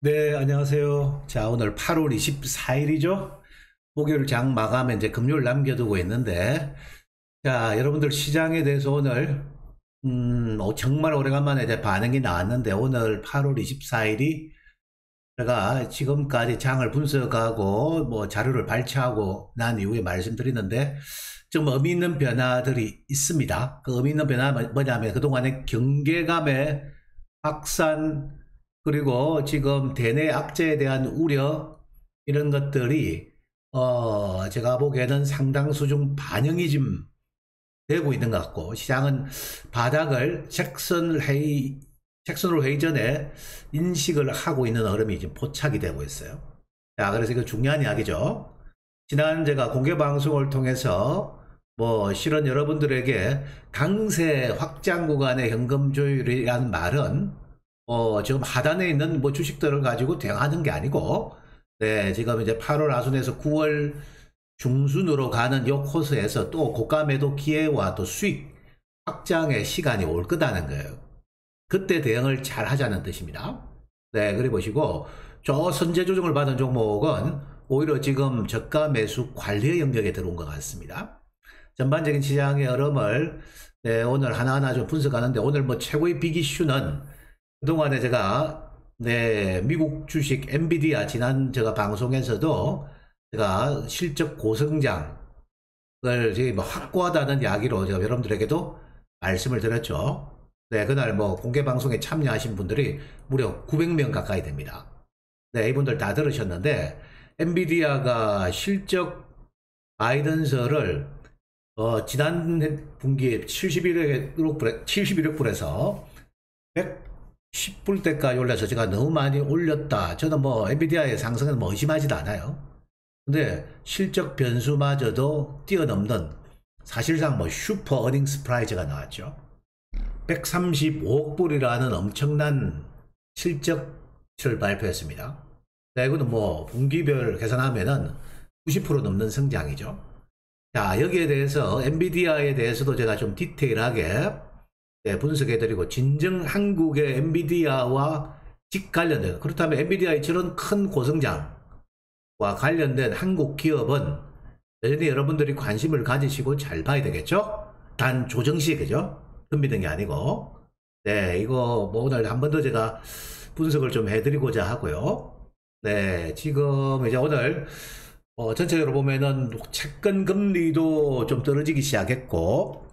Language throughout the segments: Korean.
네, 안녕하세요. 자, 오늘 8월 24일이죠. 목요일 장 마감에 이제 금요일 남겨두고 있는데, 자, 여러분들 시장에 대해서 오늘, 정말 오래간만에 이제 반응이 나왔는데, 오늘 8월 24일이 제가 지금까지 장을 분석하고, 뭐, 자료를 발췌하고 난 이후에 말씀드리는데, 좀 의미 있는 변화들이 있습니다. 그 의미 있는 변화는 뭐냐면, 그동안의 경계감의 확산, 그리고 지금 대내 악재에 대한 우려, 이런 것들이 제가 보기에는 상당수 좀 반영이 좀 되고 있는 것 같고, 시장은 바닥을 잭슨홀 회의 전에 인식을 하고 있는 흐름이 지금 포착이 되고 있어요. 자, 그래서 이거 중요한 이야기죠. 지난 제가 공개 방송을 통해서 뭐 실은 여러분들에게 강세 확장 구간의 현금 조율이라는 말은 지금 하단에 있는 뭐 주식들을 가지고 대응하는 게 아니고, 네, 지금 이제 8월 하순에서 9월 중순으로 가는 요 코스에서 또 고가 매도 기회와 또 수익 확장의 시간이 올 거다는 거예요. 그때 대응을 잘 하자는 뜻입니다. 네, 그리 보시고, 저 선제 조정을 받은 종목은 오히려 지금 저가 매수 관리의 영역에 들어온 것 같습니다. 전반적인 시장의 흐름을 네, 오늘 하나하나 좀 분석하는데, 오늘 뭐 최고의 빅 이슈는 그동안에 제가 네, 미국 주식 엔비디아 지난 제가 방송에서도 제가 실적 고성장을 뭐 확고하다는 이야기로 제가 여러분들에게도 말씀을 드렸죠. 네, 그날 뭐 공개 방송에 참여하신 분들이 무려 900명 가까이 됩니다. 네, 이분들 다 들으셨는데, 엔비디아가 실적 가이던스를 지난 분기에 71억 불에서 110불대까지 올려서 제가 너무 많이 올렸다. 저는 뭐 엔비디아의 상승은 뭐 의심하지도 않아요. 근데 실적 변수마저도 뛰어넘는 사실상 뭐 슈퍼 어닝 스프라이즈가 나왔죠. 135억 불이라는 엄청난 실적을 발표했습니다. 네, 이거는 뭐 분기별 계산하면은 90% 넘는 성장이죠. 자, 여기에 대해서 엔비디아에 대해서도 제가 좀 디테일하게 네, 분석해드리고, 진정 한국의 엔비디아와 직관련된, 그렇다면 엔비디아의 저런 큰 고성장과 관련된 한국 기업은 여전히 여러분들이 관심을 가지시고 잘 봐야 되겠죠? 단 조정시, 그죠? 덤비는 게 아니고. 네, 이거 뭐 오늘 한 번 더 제가 분석을 좀 해드리고자 하고요. 네, 지금 이제 오늘 전체적으로 보면은 채권 금리도 좀 떨어지기 시작했고,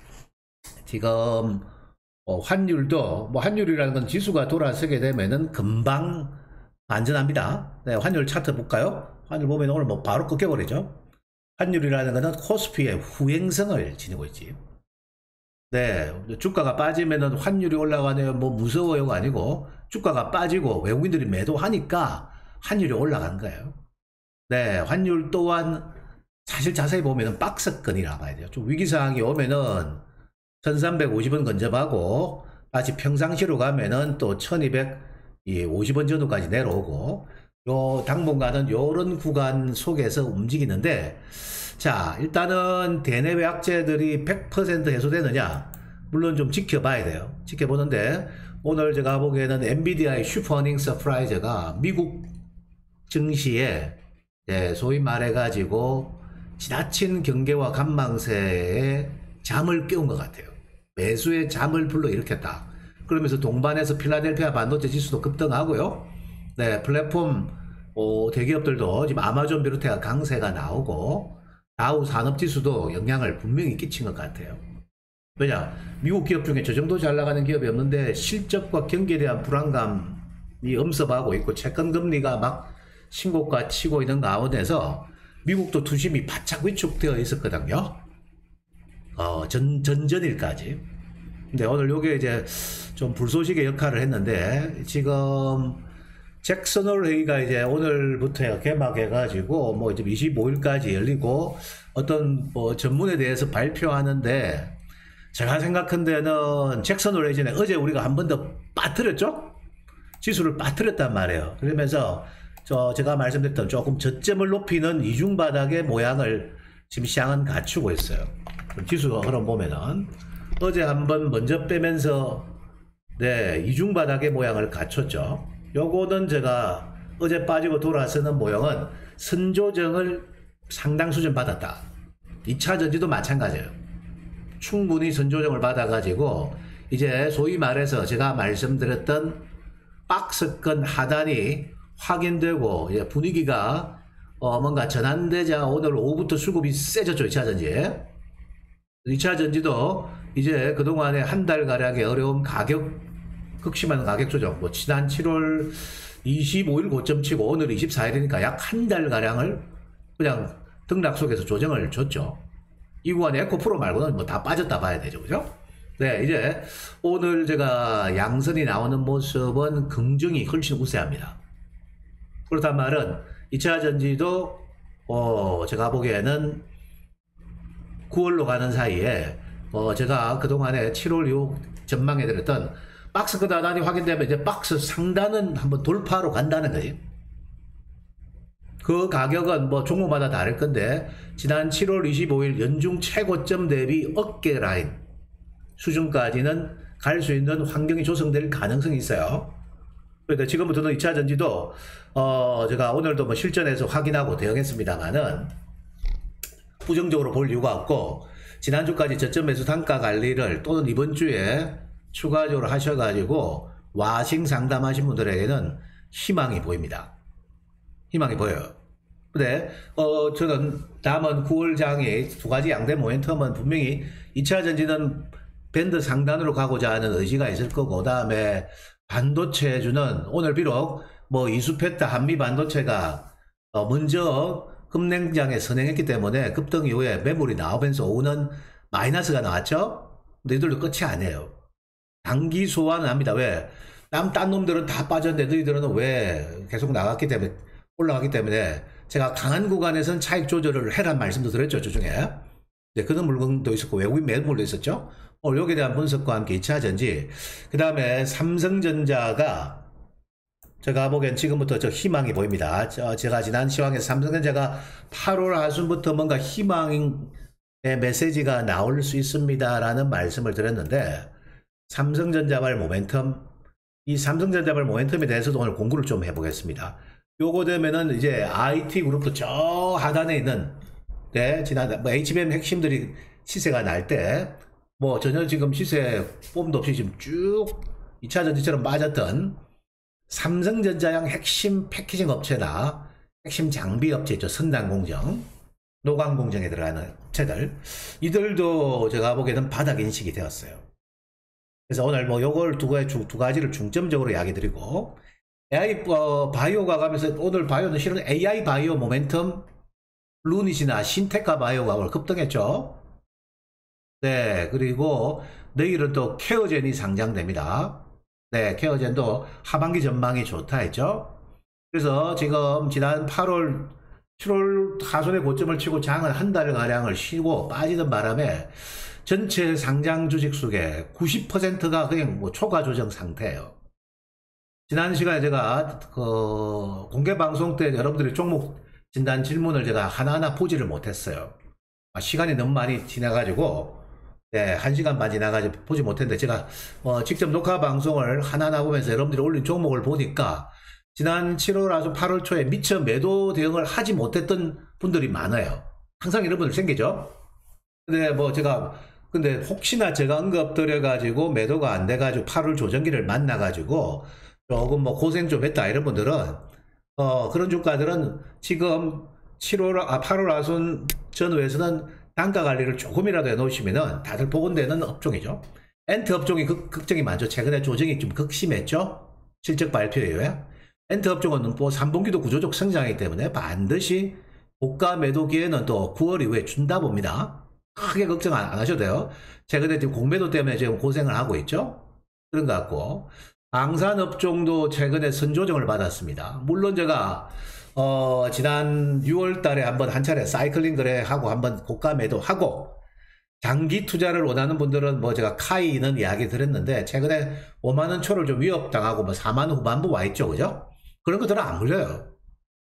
지금 환율도, 뭐 환율이라는 건 지수가 돌아서게 되면은 금방 안전합니다. 네, 환율 차트 볼까요? 환율 보면 오늘 뭐 바로 꺾여버리죠. 환율이라는 것은 코스피의 후행성을 지니고 있지. 네, 주가가 빠지면은 환율이 올라가네요. 뭐 무서워요가 아니고, 주가가 빠지고 외국인들이 매도하니까 환율이 올라간 거예요. 네, 환율 또한 사실 자세히 보면은 박스권이라 봐야 돼요. 좀 위기상황이 오면은 1350원 근접하고 다시 평상시로 가면은 또 1250원 전후까지 내려오고, 요 당분간은 요런 구간 속에서 움직이는데, 자, 일단은 대내외 악재들이 100% 해소되느냐, 물론 좀 지켜봐야 돼요. 지켜보는데, 오늘 제가 보기에는 엔비디아의 슈퍼 어닝 서프라이즈가 미국 증시에 소위 말해가지고 지나친 경계와 관망세에 잠을 깨운 것 같아요. 매수의 잠을 불러일으켰다. 그러면서 동반해서 필라델피아 반도체 지수도 급등하고요. 네, 플랫폼 대기업들도 지금 아마존 비롯해 강세가 나오고, 다우 산업지수도 영향을 분명히 끼친 것 같아요. 왜냐, 미국 기업 중에 저 정도 잘 나가는 기업이 없는데 실적과 경기에 대한 불안감이 엄습하고 있고, 채권금리가 막 신고가 치고 있는 가운데서 미국도 투심이 바짝 위축되어 있었거든요. 전전일까지. 근데 오늘 요게 이제 좀 불쏘시개 역할을 했는데, 지금 잭슨홀 회의가 이제 오늘부터 개막해가지고 뭐 이제 25일까지 열리고, 어떤 뭐 전문에 대해서 발표하는데, 제가 생각한 데는 잭슨홀 회의 전에 어제 우리가 한 번 더 빠뜨렸죠? 지수를 빠뜨렸단 말이에요. 그러면서 제가 말씀드렸던 조금 저점을 높이는 이중바닥의 모양을 지금 시장은 갖추고 있어요. 지수 흐름 보면은 어제 한번 먼저 빼면서 네, 이중바닥의 모양을 갖췄죠. 요거는 제가 어제 빠지고 돌아서는 모형은 선조정을 상당 수준 받았다. 2차 전지도 마찬가지예요. 충분히 선조정을 받아가지고 이제 소위 말해서 제가 말씀드렸던 박스권 하단이 확인되고 이제 분위기가 뭔가 전환되자 오늘 오후부터 수급이 세졌죠. 2차 전지. 2차 전지도 이제 그동안에 한 달가량의 어려운 극심한 가격 조정, 뭐 지난 7월 25일 고점 치고 오늘 24일이니까 약 한 달가량을 그냥 등락 속에서 조정을 줬죠. 이 구간에 에코프로 말고는 뭐 다 빠졌다 봐야 되죠. 그죠? 네, 이제 오늘 제가 양선이 나오는 모습은 긍정이 훨씬 우세합니다. 그렇단 말은 2차 전지도 제가 보기에는 9월로 가는 사이에 제가 그동안에 7월 이후 전망해 드렸던 박스권 하단이 확인되면 이제 박스 상단은 한번 돌파로 간다는 거예요. 그 가격은 뭐 종목마다 다를 건데 지난 7월 25일 연중 최고점 대비 어깨 라인 수준까지는 갈 수 있는 환경이 조성될 가능성이 있어요. 그런데 지금부터는 2차 전지도 제가 오늘도 뭐 실전에서 확인하고 대응했습니다만은 부정적으로 볼 이유가 없고 지난주까지 저점 매수 단가 관리를 또는 이번 주에 추가적으로 하셔가지고 와싱 상담하신 분들에게는 희망이 보입니다. 희망이 보여요. 근데 저는 남은 9월 장이 두 가지 양대 모멘텀은 분명히 2차 전지는 밴드 상단으로 가고자 하는 의지가 있을 거고, 그 다음에 반도체주는 오늘 비록 뭐 이수페타 한미 반도체가 먼저 급냉장에 선행했기 때문에 급등 이후에 매물이 나오면서 오후는 마이너스가 나왔죠. 근데 이들도 끝이 아니에요. 단기 소화는 합니다. 왜? 딴 놈들은 다 빠졌는데 너희들은 왜 계속 나갔기 때문에 올라가기 때문에 제가 강한 구간에서는 차익 조절을 해란 말씀도 드렸죠. 주중에. 네, 그런 물건도 있었고 외국인 매물도 있었죠. 오늘 여기에 대한 분석과 함께 2차 전지, 그 다음에 삼성전자가 제가 보기엔 지금부터 저 희망이 보입니다. 제가 지난 시황에서 삼성전자가 8월 하순부터 뭔가 희망의 메시지가 나올 수 있습니다 라는 말씀을 드렸는데, 삼성전자발 모멘텀, 이 삼성전자발 모멘텀에 대해서도 오늘 공부를 좀 해보겠습니다. 요거 되면은 이제 IT 그룹도 저 하단에 있는, 네, 지난 뭐 HBM 핵심들이 시세가 날 때 뭐 전혀 지금 시세 뽐도 없이 지금 쭉 2차 전지처럼 빠졌던 삼성전자형 핵심 패키징 업체나 핵심 장비 업체 있죠. 선단공정, 노광공정에 들어가는 업체들, 이들도 제가 보기에는 바닥 인식이 되었어요. 그래서 오늘 뭐 요걸 두 가지를 중점적으로 이야기 드리고, AI 바이오가 가면서 오늘 바이오는 실은 AI 바이오 모멘텀 루닛이나 신테카 바이오가 오늘 급등했죠. 네, 그리고 내일은 또 케어젠이 상장됩니다. 네, 케어젠도 하반기 전망이 좋다 했죠. 그래서 지금 지난 7월 하순에 고점을 치고 장은 한 달가량을 쉬고 빠지던 바람에 전체 상장 주식 속에 90%가 그냥 뭐 초과 조정 상태예요. 지난 시간에 제가 공개 방송 때 여러분들의 종목 진단 질문을 제가 하나하나 보지를 못했어요. 시간이 너무 많이 지나가지고, 네, 1시간 반 지나가지고 보지 못했는데, 제가 직접 녹화 방송을 하나하나 보면서 여러분들이 올린 종목을 보니까 지난 7월 아주 8월 초에 미처 매도 대응을 하지 못했던 분들이 많아요. 항상 이런 분들 생기죠. 근데 뭐 근데 혹시나 제가 언급드려가지고 매도가 안 돼가지고 8월 조정기를 만나가지고 조금 뭐 고생 좀 했다 이런 분들은 그런 주가들은 지금 8월 하순 전후에서는 단가 관리를 조금이라도 해놓으시면은 다들 복원되는 업종이죠. 엔트 업종이 걱정이 많죠. 최근에 조정이 좀 극심했죠. 실적 발표 이후에. 엔트 업종은 뭐 3분기도 구조적 성장이기 때문에 반드시 고가 매도 기회는 또 9월 이후에 준다 봅니다. 크게 걱정 안 하셔도 돼요. 최근에 지금 공매도 때문에 지금 고생을 하고 있죠. 그런 것 같고, 방산업종도 최근에 선조정을 받았습니다. 물론 제가 지난 6월 달에 한번 한 차례 사이클링 거래하고 한번 고가 매도하고, 장기 투자를 원하는 분들은 뭐 제가 카이는 이야기 드렸는데 최근에 5만원 초를 좀 위협당하고 뭐 4만원 후반부 와 있죠. 그죠? 그런 것들은 안 물려요.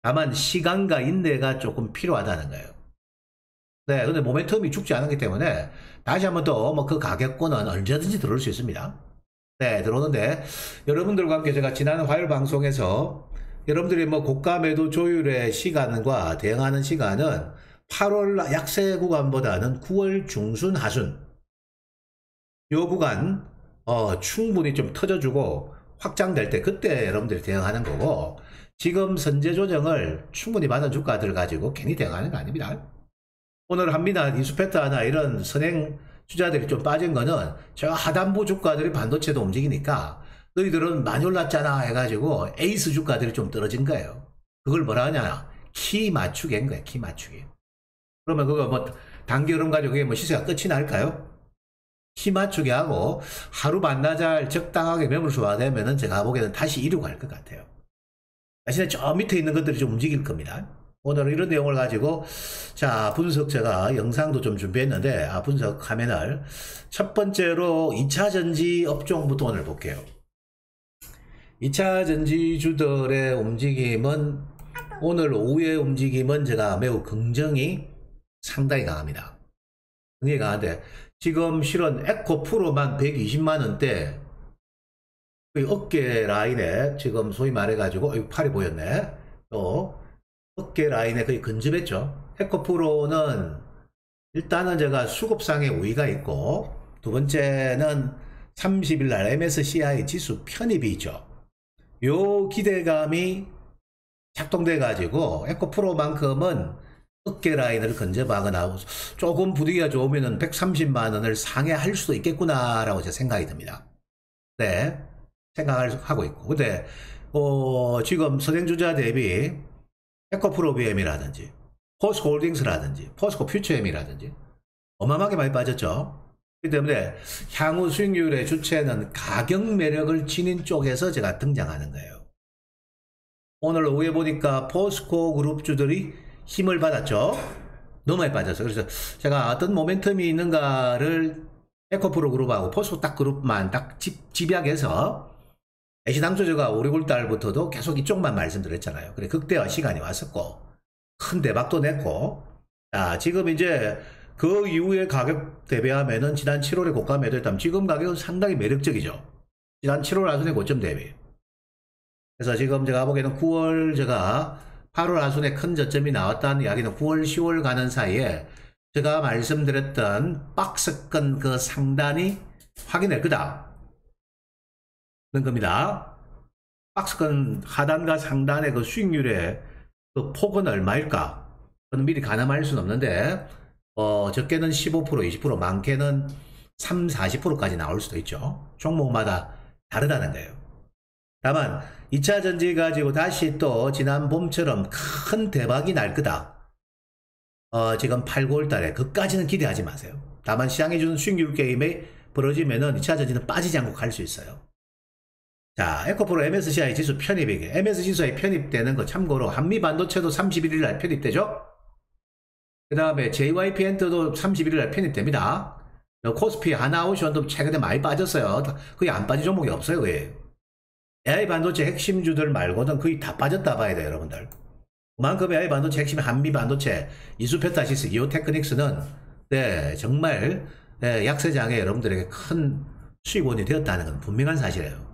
다만 시간과 인내가 조금 필요하다는 거예요. 네, 근데 모멘텀이 죽지 않았기 때문에 다시 한번 또 뭐 그 가격권은 언제든지 들어올 수 있습니다. 네, 들어오는데 여러분들과 함께 제가 지난 화요일 방송에서 여러분들이 뭐 고가 매도 조율의 시간과 대응하는 시간은 8월 약세 구간보다는 9월 중순 하순 요 구간 충분히 좀 터져주고 확장될 때 그때 여러분들이 대응하는 거고, 지금 선제 조정을 충분히 받은 주가들 가지고 괜히 대응하는 거 아닙니다. 오늘 한미나 이수페트나 이런 선행 주자들이 좀 빠진 거는 제가 하단부 주가들이 반도체도 움직이니까 너희들은 많이 올랐잖아 해가지고 에이스 주가들이 좀 떨어진 거예요. 그걸 뭐라 하냐, 키 맞추기인 거예요. 키 맞추기. 그러면 그거 뭐 단기흐름 가지고 그게 뭐 시세가 끝이 날까요? 키 맞추기 하고 하루 반나절 적당하게 매물수가 되면은 제가 보기에는 다시 이륙 갈 것 같아요. 대신에 저 밑에 있는 것들이 좀 움직일 겁니다. 오늘은 이런 내용을 가지고 자 분석, 제가 영상도 좀 준비했는데 분석 화면을 첫 번째로 2차전지 업종부터 오늘 볼게요. 2차전지주들의 움직임은 오늘 오후의 움직임은 제가 매우 긍정이 상당히 강합니다. 굉장히 강한데 지금 실은 에코프로만 120만원대 어깨 라인에 지금 소위 말해가지고 팔이 보였네. 또 어깨 라인에 거의 근접했죠. 에코프로는 일단은 제가 수급상의 우위가 있고, 두 번째는 30일날 MSCI 지수 편입이 있죠. 요 기대감이 작동돼 가지고 에코프로만큼은 어깨 라인을 근접하거나 조금 분위기가 좋으면 130만원을 상회할 수도 있겠구나 라고 제 생각이 듭니다. 네, 생각을 하고 있고, 근데 지금 선행주자 대비 에코프로 BM이라든지 포스코홀딩스라든지 포스코 퓨처엠이라든지 어마어마하게 많이 빠졌죠. 그렇기 때문에 향후 수익률의 주체는 가격 매력을 지닌 쪽에서 제가 등장하는 거예요. 오늘 오후에 보니까 포스코 그룹주들이 힘을 받았죠. 너무 많이 빠졌어요. 그래서 제가 어떤 모멘텀이 있는가를 에코프로 그룹하고 포스코 딱 그룹만 딱 집약해서 애시당초 제가 5, 6월달부터도 계속 이쪽만 말씀드렸잖아요. 그래 극대화 시간이 왔었고 큰 대박도 냈고, 자 지금 이제 그 이후에 가격 대비하면은 지난 7월에 고가 매도했다면 지금 가격은 상당히 매력적이죠. 지난 7월 하순의 고점 대비. 그래서 지금 제가 보기에는 9월, 제가 8월 하순에 큰 저점이 나왔다는 이야기는 9월 10월 가는 사이에 제가 말씀드렸던 박스권 그 상단이 확인될 거다 는 겁니다. 박스권 하단과 상단의 그 수익률의 그 폭은 얼마일까? 그건 미리 가늠할 수는 없는데 적게는 15%, 20%, 많게는 3, 40%까지 나올 수도 있죠. 종목마다 다르다는 거예요. 다만 2차 전지 가지고 다시 또 지난 봄처럼 큰 대박이 날 거다. 지금 8, 9월 달에 그까지는 기대하지 마세요. 다만 시장에 주는 수익률 게임에 벌어지면은 2차 전지는 빠지지 않고 갈 수 있어요. 자, 에코프로 MSCI 지수 편입이게. MSCI에 편입되는 거 참고로 한미 반도체도 31일 날 편입되죠. 그 다음에 JYP엔터도 31일 날 편입됩니다. 코스피, 하나오션도 최근에 많이 빠졌어요. 거의 안 빠진 종목이 없어요. 거의. AI 반도체 핵심주들 말고는 거의 다 빠졌다 봐야 돼요, 여러분들. 그만큼의 AI 반도체 핵심 한미 반도체, 이수페타시스, 이오테크닉스는 네, 정말 네, 약세장에 여러분들에게 큰 수익원이 되었다는 건 분명한 사실이에요.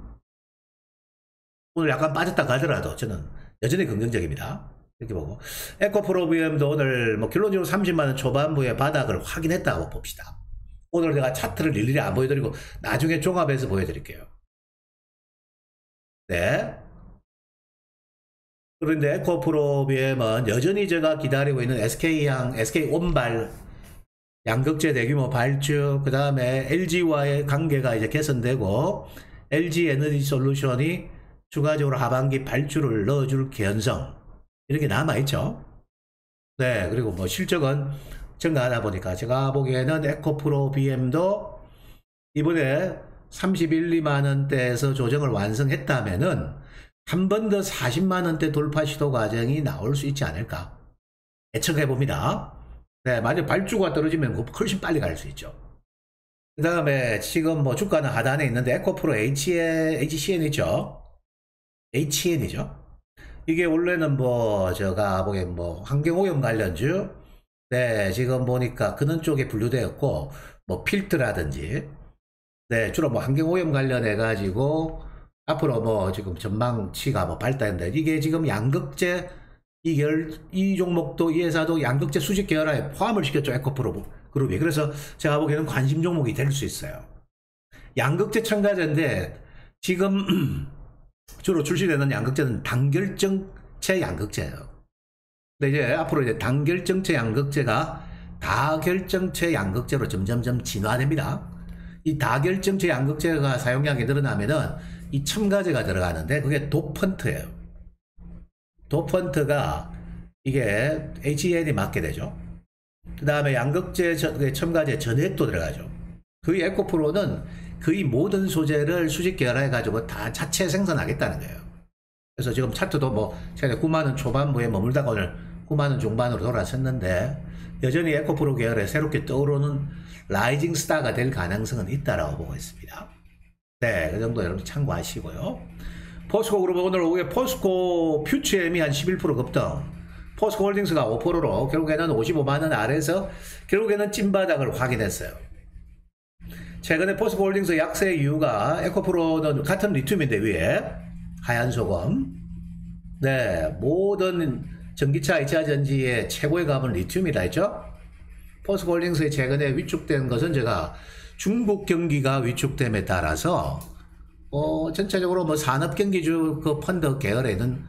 오늘 약간 빠졌다 가더라도 저는 여전히 긍정적입니다. 이렇게 보고 에코프로 BM도 오늘 뭐 결론적으로 30만원 초반부의 바닥을 확인했다고 봅시다. 오늘 제가 차트를 일일이 안 보여드리고 나중에 종합해서 보여드릴게요. 네. 그런데 에코프로 BM은 여전히 제가 기다리고 있는 SK 온발 양극재 대규모 발주, 그 다음에 LG와의 관계가 이제 개선되고 LG 에너지 솔루션이 추가적으로 하반기 발주를 넣어줄 개연성 이렇게 남아있죠. 네, 그리고 뭐 실적은 증가하다 보니까 제가 보기에는 에코프로 BM도 이번에 31, 2만원대에서 조정을 완성했다면은 한 번 더 40만원대 돌파 시도 과정이 나올 수 있지 않을까 예측해봅니다. 네, 만약 발주가 떨어지면 훨씬 빨리 갈 수 있죠. 그 다음에 지금 뭐 주가는 하단에 있는데 에코프로 HCN이죠. HN이죠. 이게 원래는 뭐 제가 보기엔 뭐 환경오염 관련주, 네 지금 보니까 그런 쪽에 분류되었고 뭐 필트라든지, 네 주로 뭐 환경오염 관련해 가지고 앞으로 뭐 지금 전망치가 뭐 밝다는데 이게 지금 양극재 이 종목도 이 회사도 양극재 수직 계열화에 포함을 시켰죠. 에코프로 그룹이. 그래서 제가 보기에는 관심 종목이 될 수 있어요. 양극재 첨가제인데 지금 주로 출시되는 양극재는 단결정체 양극재예요. 근데 이제 앞으로 이제 단결정체 양극재가 다결정체 양극재로 점점점 진화됩니다. 이 다결정체 양극재가 사용량이 늘어나면은 이 첨가제가 들어가는데 그게 도펀트예요. 도펀트가 이게 HEN이 맞게 되죠. 그 다음에 양극재 첨가제 전해도 들어가죠. 거의 에코프로는 거의 모든 소재를 수직 계열화해 가지고 다 자체 생산하겠다는 거예요. 그래서 지금 차트도 뭐 최근에 9만원 초반부에 머물다가 오늘 9만원 중반으로 돌아섰는데 여전히 에코프로 계열에 새롭게 떠오르는 라이징 스타가 될 가능성은 있다라고 보고 있습니다. 네, 그 정도 여러분 참고하시고요. 포스코 그룹은 오늘 오후에 포스코 퓨처엠이 한 11% 급등, 포스코 홀딩스가 5%로 결국에는 55만원 아래에서 결국에는 찐바닥을 확인했어요. 최근에 포스코 홀딩스 약세 이유가 에코프로는 같은 리튬인데 위에 하얀 소금. 네, 모든 전기차 2차 전지의 최고의 값은 리튬이다 했죠. 포스코 홀딩스의 최근에 위축된 것은 제가 중국 경기가 위축됨에 따라서 전체적으로 뭐 산업 경기주 그 펀드 계열에는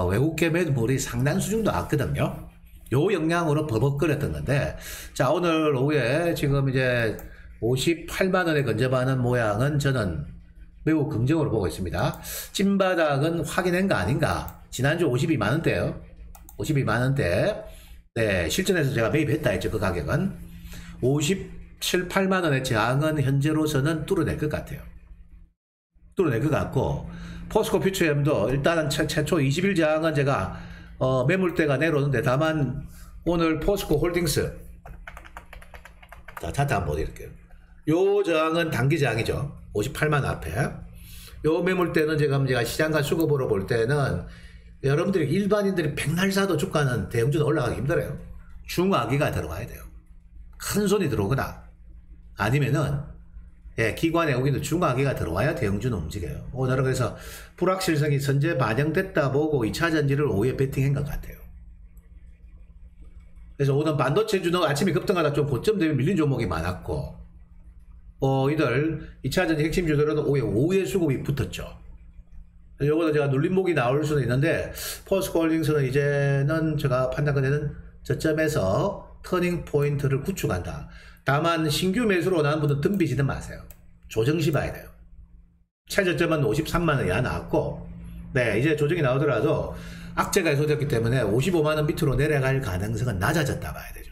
외국계 매물이 상당수 나왔거든요. 요 영향으로 버벅거렸던 건데, 자 오늘 오후에 지금 이제 58만원에 근접하는 모양은 저는 매우 긍정으로 보고 있습니다. 찐바닥은 확인한 거 아닌가. 지난주 52만원대요. 52만원대. 네, 실전에서 제가 매입했다 했죠. 그 가격은 57, 8만원의 저항은 현재로서는 뚫어낼 것 같아요. 뚫어낼 것 같고, 포스코 퓨처엠도 일단은 최초 20일 저항은 제가 매물대가 내려오는데, 다만 오늘 포스코 홀딩스, 자 차트 한번 보여드릴게요. 요 저항은 단기 저항이죠. 58만 앞에. 요 매물대는 제가 시장과 수급으로 볼 때는 여러분들이 일반인들이 백날 사도 주가는 대형주는 올라가기 힘들어요. 중화기가 들어와야 돼요. 큰 손이 들어오거나 아니면은 기관에 여기도 중화기가 들어와야 대형주는 움직여요. 오늘은 그래서 불확실성이 선제 반영됐다 보고 2차전지를 오후에 베팅한 것 같아요. 그래서 오늘 반도체주는 아침에 급등하다 좀 고점 대비 밀린 종목이 많았고, 이들 2차전지 핵심주들은 오후에 수급이 붙었죠. 요거는 제가 눌림목이 나올 수는 있는데, 포스코 홀딩스는 이제는 제가 판단하기에는 저점에서 터닝 포인트를 구축한다. 다만 신규 매수로 나온 분은 덤비지는 마세요. 조정시 봐야 돼요. 최저점은 53만원 이하 나왔고, 네, 이제 조정이 나오더라도 악재가 해소됐기 때문에 55만원 밑으로 내려갈 가능성은 낮아졌다 봐야 되죠.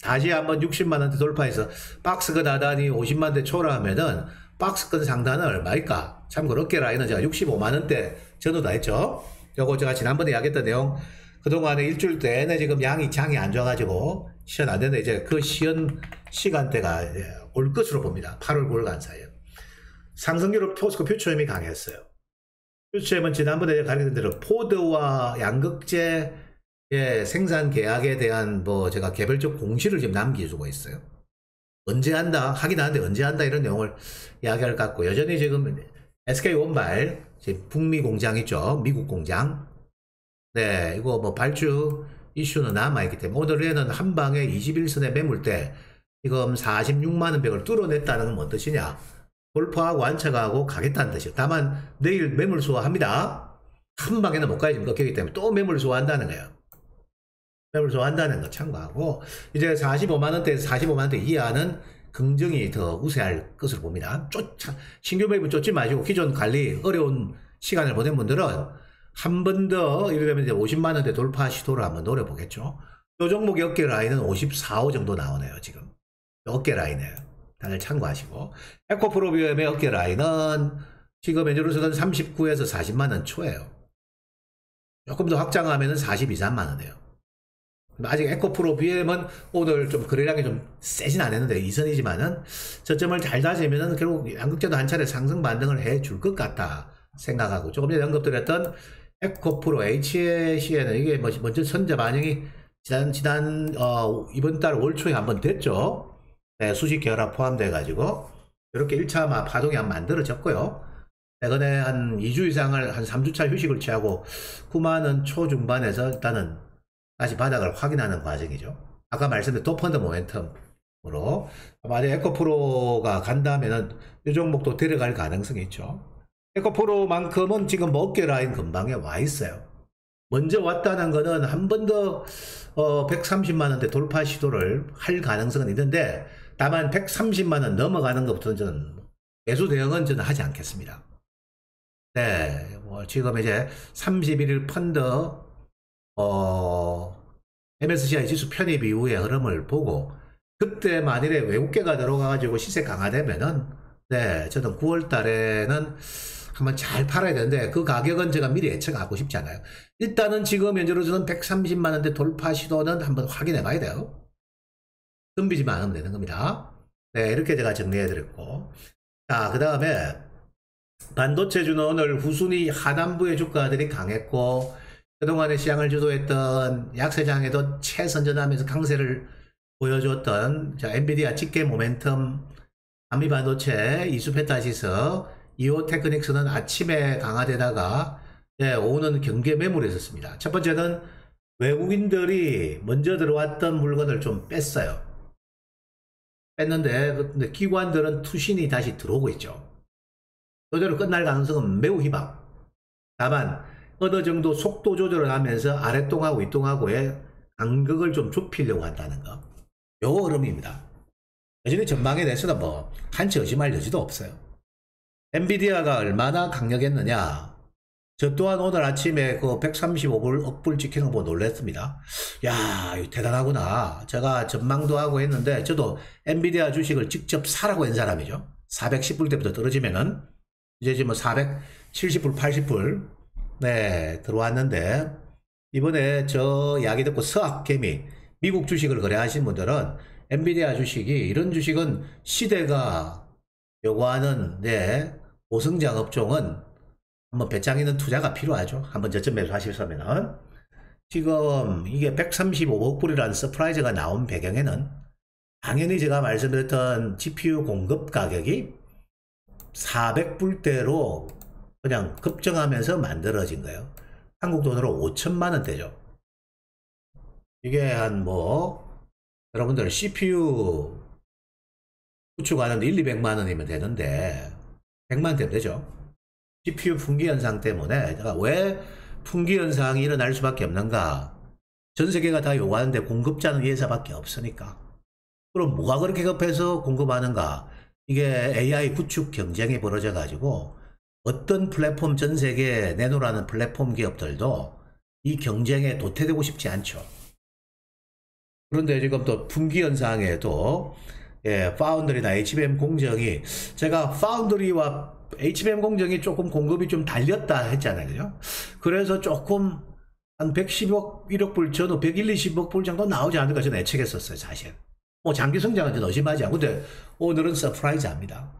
다시 한번 60만원대 돌파해서 박스권 하단이 50만원대 초라하면은 박스권 상단은 얼마일까? 참고로 어깨 라인은 제가 65만원대 전후 다 했죠. 요거 제가 지난번에 이야기했던 내용, 그동안에 일주일 내내 지금 장이 안 좋아가지고 시연 안 되는데, 이제 그 시연 시간대가 올 것으로 봅니다. 8월 9월간 사이에. 상승률은 포스코 퓨처엠이 강했어요. 퓨처엠은 지난번에 제가 가르친 대로 포드와 양극재 생산 계약에 대한 제가 개별적 공시를 지금 남겨주고 있어요. 언제 한다, 하긴 하는데 언제 한다, 이런 내용을 이야기할 것 같고, 여전히 지금 SK 원발, 지금 북미 공장 있죠. 미국 공장. 네, 이거 발주 이슈는 남아있기 때문에 오늘에는 한 방에 21선의 매물대 지금 46만원 벽을 뚫어냈다는 건 뭔 뜻이냐? 돌파하고 안착하고 가겠다는 뜻이에요. 다만 내일 매물 소화합니다. 한 방에는 못 가야지 꺾이기 때문에 또 매물 소화한다는 거예요. 매물 소화한다는 거 참고하고, 이제 45만원대에서 45만원대 이하는 긍정이 더 우세할 것으로 봅니다. 신규 매입은 쫓지 마시고 기존 관리 어려운 시간을 보낸 분들은 한 번 더 이러면 이제 50만원대 돌파 시도를 한번 노려보겠죠. 요 종목의 어깨 라인은 54, 5 정도 나오네요. 지금 어깨 라인에 다들 참고하시고, 에코프로비엠의 어깨 라인은 지금 현재로서는 39에서 40만원 초예요. 조금 더 확장하면 42, 3만원이에요. 아직 에코프로비엠은 오늘 좀 거래량이 좀 세진 않았는데 2선이지만은 저점을 잘 다지면은 결국 양극재도 한 차례 상승 반등을 해줄 것 같다 생각하고, 조금 전에 언급드렸던 에코프로 HC에는 이게 먼저 선제 반영이 이번 달 월 초에 한번 됐죠. 네, 수직 계열화 포함돼 가지고 이렇게 1차 파동이 한번 만들어졌고요. 최근에 한 2주 이상을 한 3주차 휴식을 취하고 9만원 초중반에서 일단은 다시 바닥을 확인하는 과정이죠. 아까 말씀드린 토펀드 모멘텀으로 만약 에코프로가 간다면은 이 종목도 데려갈 가능성이 있죠. 에코프로만큼은 지금 뭐 어깨 라인 근방에 와 있어요. 먼저 왔다는 거는 한 번 더 130만원대 돌파 시도를 할 가능성은 있는데, 다만 130만원 넘어가는 것부터는 저는 매수 대응은 저는 하지 않겠습니다. 네, 뭐 지금 이제 31일 펀드 MSCI 지수 편입 이후의 흐름을 보고, 그때 만일에 외국계가 들어가가지고 시세 강화되면은, 네, 저는 9월 달에는 한번 잘 팔아야 되는데, 그 가격은 제가 미리 예측하고 싶지 않아요. 일단은 지금 현재로서는 130만원대 돌파 시도는 한번 확인해 봐야 돼요. 덤비지만 않으면 되는 겁니다. 네, 이렇게 제가 정리해 드렸고. 자, 그 다음에 반도체주는 오늘 후순위 하단부의 주가들이 강했고, 그동안의 시장을 주도했던 약세장에도 최선전하면서 강세를 보여줬던 엔비디아 집계 모멘텀, 한미반도체, 이수페타시스, 이오테크닉스는 아침에 강화되다가 오후는 경계 매물이 있었습니다. 첫 번째는 외국인들이 먼저 들어왔던 물건을 좀 뺐어요. 뺐는데 근데 기관들은 투신이 다시 들어오고 있죠. 이대로 끝날 가능성은 매우 희박. 다만 어느 정도 속도 조절을 하면서 아랫동하고 윗동하고의 간극을 좀 좁히려고 한다는 거. 요 흐름입니다. 여전히 전망에 대해서는 뭐 한치 의심할 여지도 없어요. 엔비디아가 얼마나 강력했느냐. 저 또한 오늘 아침에 그 135불 억불 찍히는 거 보고 놀랐습니다. 야, 이거 대단하구나. 제가 전망도 하고 했는데, 저도 엔비디아 주식을 직접 사라고 한 사람이죠. 410불 때부터 떨어지면은 이제 지금 470불, 80불 네 들어왔는데, 이번에 저 이야기 듣고 서학개미 미국 주식을 거래하신 분들은 엔비디아 주식이, 이런 주식은 시대가 요구하는 고성장 업종은 한번 배짱 있는 투자가 필요하죠. 한번 저점 매수 하시려면은. 지금 이게 135억 불이라는 서프라이즈가 나온 배경에는 당연히 제가 말씀드렸던 GPU 공급 가격이 400불대로 그냥 급증하면서 만들어진 거예요. 한국 돈으로 5천만 원대죠. 이게 한 여러분들 CPU 구축하는데 1, 200만 원이면 되는데 100만 원 되면 되죠. GPU 품귀 현상 때문에. 왜 품귀 현상이 일어날 수밖에 없는가? 전 세계가 다 요구하는데 공급자는 이 회사밖에 없으니까. 그럼 뭐가 그렇게 급해서 공급하는가? 이게 AI 구축 경쟁이 벌어져 가지고 어떤 플랫폼, 전 세계에 내놓으라는 플랫폼 기업들도 이 경쟁에 도태되고 싶지 않죠. 그런데 지금 또 품귀 현상에도 파운드리나 HBM 공정이, 제가 파운드리와 HBM 공정이 조금 공급이 좀 달렸다 했잖아요. 그죠? 그래서 조금 한 110억, 1억 불 전후 110, 20억 불 정도 나오지 않을까 저는 예측했었어요, 사실. 장기 성장은 저는 의심하지 않고. 근데 오늘은 서프라이즈합니다.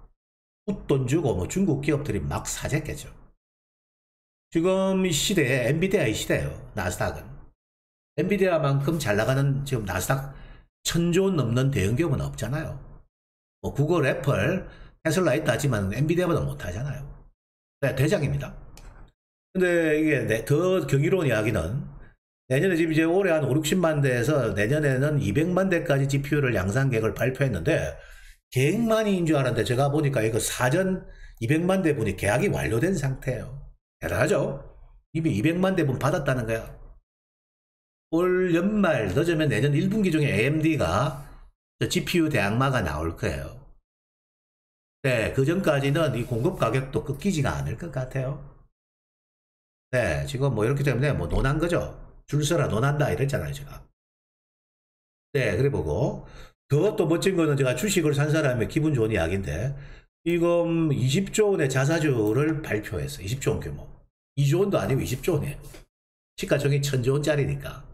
웃돈 주고 중국 기업들이 막 사재겠죠. 지금 이 시대에 엔비디아 시대예요. 나스닥은. 엔비디아만큼 잘 나가는 지금 나스닥 1000조 넘는 대형 기업은 없잖아요. 구글, 애플, 테슬라 있다 하지만 엔비디아보다 못하잖아요. 네, 대장입니다. 근데 이게 더 경이로운 이야기는, 내년에 지금 이제 올해 한 5, 60만 대에서 내년에는 200만 대까지 GPU를 양산 계획을 발표했는데, 계획만인 줄 알았는데 제가 보니까 이거 사전 200만 대 분이 계약이 완료된 상태예요. 대단하죠? 이미 200만 대 분 받았다는 거야. 올 연말 늦으면 내년 1분기 중에 AMD가 GPU 대항마가 나올 거예요. 네, 그 전까지는 이 공급 가격도 꺾이지가 않을 것 같아요. 네, 지금 이렇기 때문에 논한 거죠. 줄 서라, 논한다 이랬잖아요, 제가. 네, 그래 보고. 더 멋진 거는 제가 주식을 산 사람의 기분 좋은 이야기인데, 지금 20조 원의 자사주를 발표했어요. 20조 원 규모. 2조 원도 아니고 20조 원이에요. 시가총액 1000조 원짜리니까.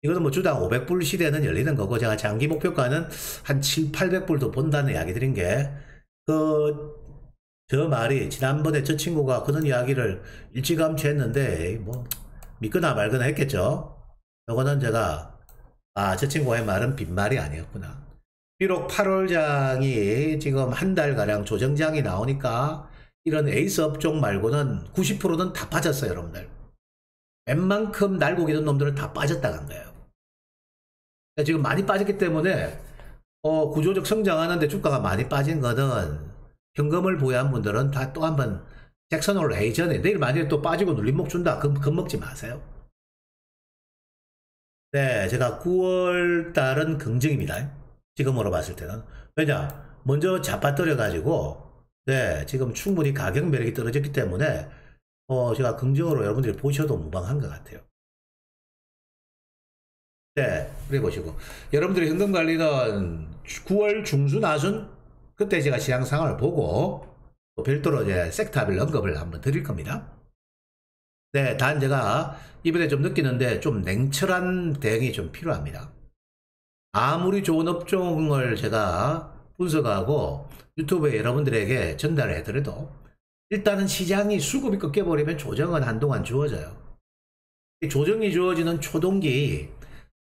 이거는 주당 500불 시대는 열리는 거고, 제가 장기 목표가는 한 7, 800불도 본다는 이야기 드린 게, 저 말이, 지난번에 저 친구가 그런 이야기를 일찌감치 했는데, 믿거나 말거나 했겠죠. 이거는 제가, 저 친구의 말은 빈말이 아니었구나. 비록 8월장이 지금 한 달가량 조정장이 나오니까 이런 에이스 업종 말고는 90%는 다 빠졌어요, 여러분들. 웬만큼 날고 기던 놈들은 다 빠졌다 간 거예요. 지금 많이 빠졌기 때문에 구조적 성장하는데 주가가 많이 빠진 거는 현금을 보유한 분들은 다 또 한번 잭슨홀 하기 전에 내일 만약에 또 빠지고 눌림목 준다 그럼 겁먹지 마세요. 네, 제가 9월 달은 긍정입니다. 지금으로 봤을 때는. 왜냐, 먼저 잡아떨어 가지고 네, 지금 충분히 가격 매력이 떨어졌기 때문에 제가 긍정으로 여러분들이 보셔도 무방한 것 같아요. 네, 그래 보시고 여러분들이 현금 관리는 9월 중순 하순 그때 제가 시장 상황을 보고 또 별도로 이제 섹터별 언급을 한번 드릴 겁니다. 네, 단 제가 이번에 좀 느끼는데 좀 냉철한 대응이 좀 필요합니다. 아무리 좋은 업종을 제가 분석하고 유튜브에 여러분들에게 전달을 해드려도 일단은 시장이 수급이 꺾여버리면 조정은 한동안 주어져요. 조정이 주어지는 초동기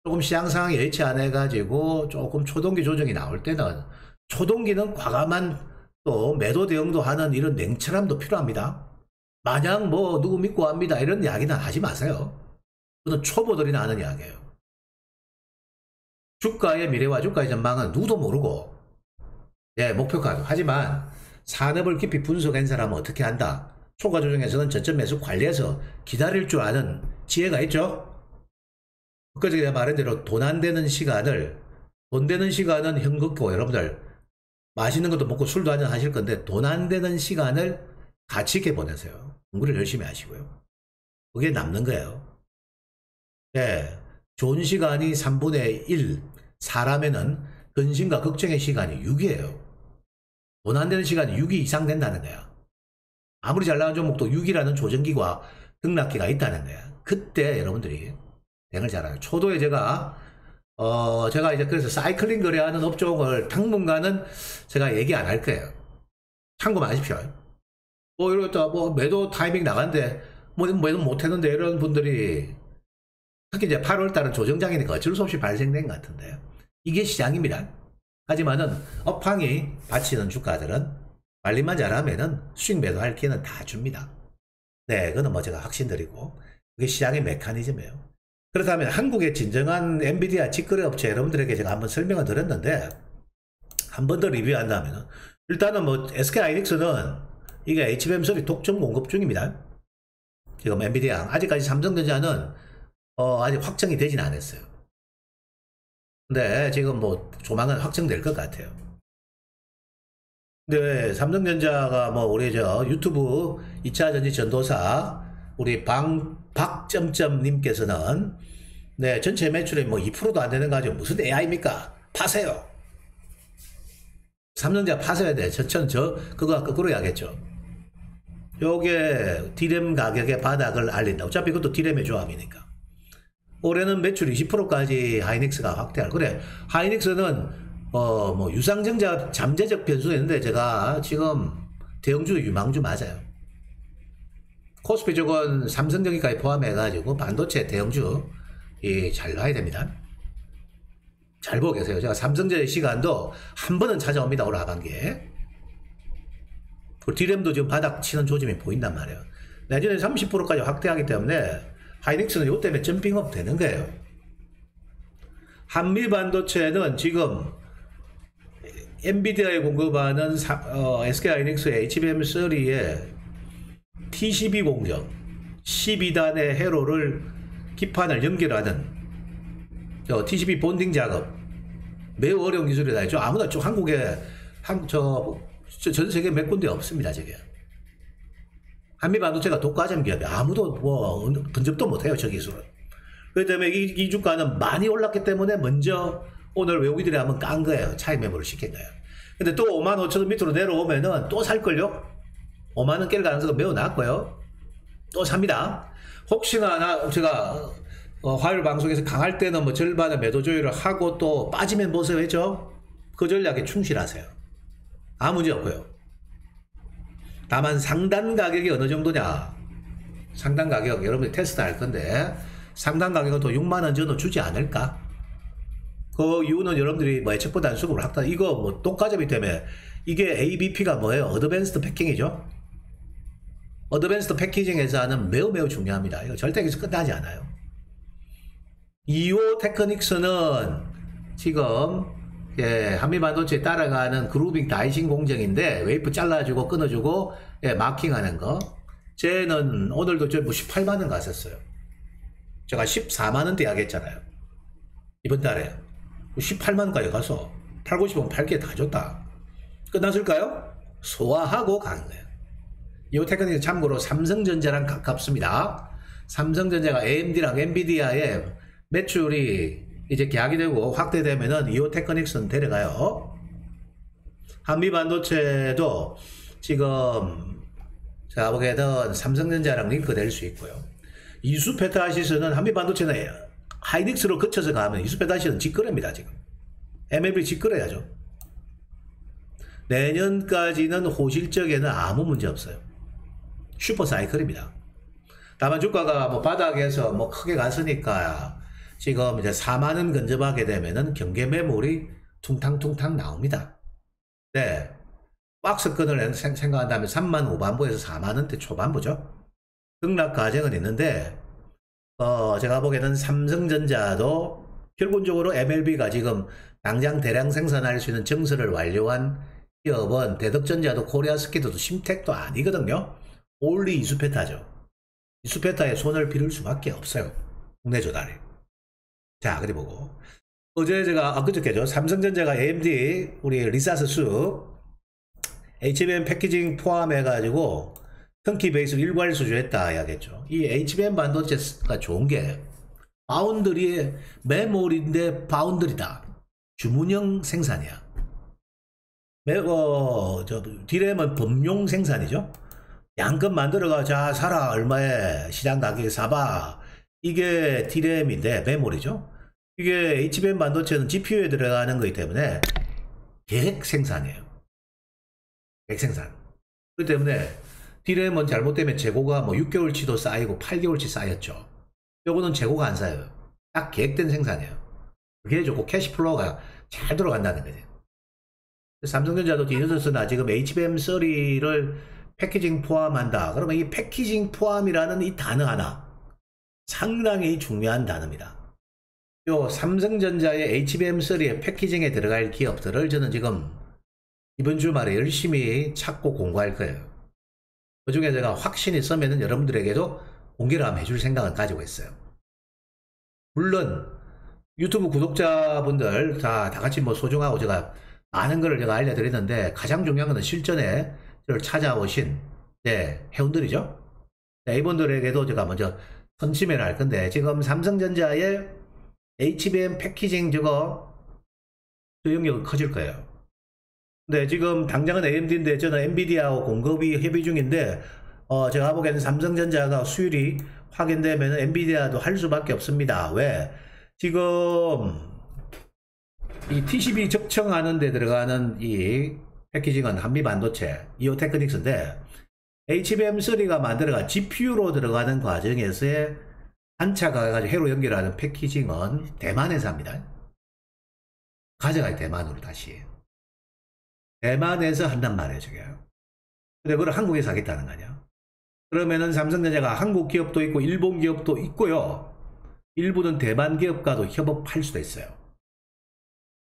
조금 시장 상황이 여의치 않아 가지고 조금 초동기 조정이 나올 때는 초동기는 과감한 또 매도 대응도 하는 이런 냉철함도 필요합니다. 마냥 뭐 누구 믿고 합니다 이런 이야기는 하지 마세요. 그건 초보들이나 하는 이야기예요. 주가의 미래와 주가의 전망은 누구도 모르고 예, 목표가 하지만 산업을 깊이 분석한 사람은 어떻게 한다. 초과 조정에서는 저점 매수 관리해서 기다릴 줄 아는 지혜가 있죠. 그까지 내가 말한 대로 돈 안 되는 시간을 돈 되는 시간은 현금고 여러분들 맛있는 것도 먹고 술도 한잔 하실 건데 돈 안 되는 시간을 가치 있게 보내세요. 공부를 열심히 하시고요. 그게 남는 거예요. 예, 좋은 시간이 3분의 1 사람에는 근심과 걱정의 시간이 6이에요. 돈 안 되는 시간이 6이 이상 된다는 거야. 아무리 잘 나간 종목도 6이라는 조정기와 등락기가 있다는 거야. 그때 여러분들이 대응을 잘하는 초도에 제가 이제 그래서 사이클링 거래하는 업종을 당분간은 제가 얘기 안 할 거예요. 참고만 하십시오. 뭐 이러다 뭐 매도 타이밍 나간데 뭐 매도 못 했는데 이런 분들이 특히 이제 8월 달은 조정장이니까 어쩔 수 없이 발생된 것 같은데요. 이게 시장입니다. 하지만은 업황이 받치는 주가들은 관리만 잘하면은 수익 매도할 기회는 다 줍니다. 네, 그거는 뭐 제가 확신드리고 그게 시장의 메커니즘이에요. 그렇다면 한국의 진정한 엔비디아 직거래 업체 여러분들에게 제가 한번 설명을 드렸는데 한 번 더 리뷰한다면 일단은 뭐 SK하이닉스는 이게 HBM 소리 독점 공급 중입니다. 지금 엔비디아 아직까지 삼성전자는 아직 확정이 되진 않았어요. 근데 지금 뭐 조만간 확정될 것 같아요. 근데 삼성전자가 뭐 우리 저 유튜브 2차 전지 전도사 우리 박점점님께서는 네, 전체 매출의 뭐 2%도 안 되는 거 가지고 무슨 AI입니까? 파세요. 삼성전자 파셔야 돼. 그거 거꾸로 해야겠죠. 요게 D램 가격의 바닥을 알린다. 어차피 그것도 D램의 조합이니까. 올해는 매출 20%까지 하이닉스가 확대할. 그래, 하이닉스는 뭐 유상증자 잠재적 변수가 있는데 제가 지금 대형주 유망주 맞아요. 코스피 쪽은 삼성전기까지 포함해가지고 반도체 대형주 잘 놔야 됩니다. 잘 보고 계세요. 제가 삼성전자 시간도 한 번은 찾아옵니다. 올 하반기에. D램도 지금 바닥 치는 조짐이 보인단 말이에요. 내년에 30%까지 확대하기 때문에 하이닉스는 이것 때문에 점핑업 되는 거예요. 한미 반도체는 지금 엔비디아에 공급하는 SK하이닉스의 HBM3의 T12 공정 12단의 회로를 기판을 연결하는 T12 본딩 작업 매우 어려운 기술이다 했죠. 아무나 저 한국에 전 세계 몇 군데 없습니다. 저게 한미 반도체가 독과점 기업이 아무도 뭐 근접도 못해요. 저 기술은. 그렇기 때문에 이 주가는 많이 올랐기 때문에 먼저 오늘 외국인들이 한번 깐 거예요. 차익 매물을 시킨 거예요. 근데 또 55,000원 밑으로 내려오면은 또 살걸요? 5만원 깰 가능성은 매우 낮고요. 또 삽니다. 혹시나 제가 화요일 방송에서 강할 때는 뭐 절반의 매도 조율을 하고 또 빠지면 보세요 했죠? 그 전략에 충실하세요. 아무 문제 없고요. 다만 상단 가격이 어느 정도냐? 상단 가격 여러분이 테스트 할 건데 상단 가격은 또 6만원 정도 주지 않을까? 그 이유는 여러분들이 뭐 예측보다 수급을 확대 이거 뭐 독과점이 때문에 이게 ABP가 뭐예요? 어드밴스드 패킹이죠? 어드밴스드 패키징 회사는 매우 중요합니다. 이거 절대 여기서 끝나지 않아요. EO 테크닉스는 지금 한미반도체에 따라가는 그루빙 다이싱 공정인데 웨이프 잘라주고 끊어주고 마킹하는 거. 쟤는 오늘도 저 18만원 갔었어요. 제가 14만원대 하겠잖아요. 이번 달에 18만원까지 가서 팔고 싶으면 팔게 다 줬다. 끝났을까요? 소화하고 가는 거예요. 이 테크닉은 참고로 삼성전자랑 가깝습니다. 삼성전자가 AMD랑 엔비디아의 매출이 이제 계약이 되고 확대되면은 이오 테크닉스는 데려가요. 한미반도체도 지금 제가 보기에는 삼성전자랑 링크될 수 있고요. 이수페타시스는 한미반도체는 하이닉스로 거쳐서 가면 이수페타시스는 직거래입니다. 지금 MLB 직거래야죠. 내년까지는 호실적에는 아무 문제 없어요. 슈퍼사이클입니다. 다만 주가가 뭐 바닥에서 뭐 크게 갔으니까 지금 이제 4만원 근접하게 되면은 경계 매물이 퉁탕퉁탕 나옵니다. 네. 박스권을 생각한다면 3만 후반부에서 4만원대 초반부죠. 등락 과정은 있는데, 제가 보기에는 삼성전자도 결론적으로 MLB가 지금 당장 대량 생산할 수 있는 정설을 완료한 기업은 대덕전자도 코리아스키드도 심텍도 아니거든요. 올리 이수페타죠. 이수페타에 손을 빌을 수밖에 없어요. 국내 조달이. 자, 그리 보고 어제 제가 그저께죠. 삼성전자가 AMD 우리 리사스수 HBM 패키징 포함해가지고 턴키 베이스로 일괄 수주했다 이야기했죠. 이 HBM 반도체가 좋은 게 바운드리의 메모리인데 바운드리다. 주문형 생산이야. 디램은 범용 생산이죠. 양껏 만들어가 자 사라 얼마에 시장 가격에 사봐. 이게 디램인데 메모리죠. 이게 HBM 반도체는 GPU에 들어가는 거기 때문에 계획 생산이에요. 계획 생산. 그렇기 때문에 디램은 잘못되면 재고가 뭐 6개월치도 쌓이고 8개월치 쌓였죠. 요거는 재고가 안 쌓여요. 딱 계획된 생산이에요. 그게 좋고 캐시플로우가 잘 들어간다는 거지. 삼성전자도 뒤늦었으나 지금 HBM3를 패키징 포함한다. 그러면 이 패키징 포함이라는 이 단어 하나 상당히 중요한 단어입니다. 요 삼성전자의 HBM3의 패키징에 들어갈 기업들을 저는 지금 이번 주말에 열심히 찾고 공부할 거예요. 그 중에 제가 확신이 서면은 여러분들에게도 공개를 한번 해줄 생각은 가지고 있어요. 물론 유튜브 구독자분들 다 같이 뭐 소중하고 제가 많은 거를 제가 알려드리는데 가장 중요한 것은 실전에 저를 찾아오신 회원들이죠. 이분들에게도 제가 먼저 선심회를 할 건데 지금 삼성전자의 HBM 패키징 저거 영역이 커질 거예요. 근데 지금 당장은 AMD인데 저는 엔비디아하고 공급이 협의 중인데 제가 보기에는 삼성전자가 수율이 확인되면 엔비디아도 할 수밖에 없습니다. 왜? 지금 이 TCB 적청하는 데 들어가는 이 패키징은 한미반도체, 이오 테크닉스인데 HBM3가 만들어가 GPU로 들어가는 과정에서의 한차가 가지고 해로 연결하는 패키징은 대만에서 합니다. 가져가요. 대만으로 다시. 대만에서 한단 말이에요. 저게. 근데 그걸 한국에서 하겠다는 거 아니야. 그러면은 삼성전자가 한국 기업도 있고 일본 기업도 있고요. 일부는 대만 기업과도 협업할 수도 있어요.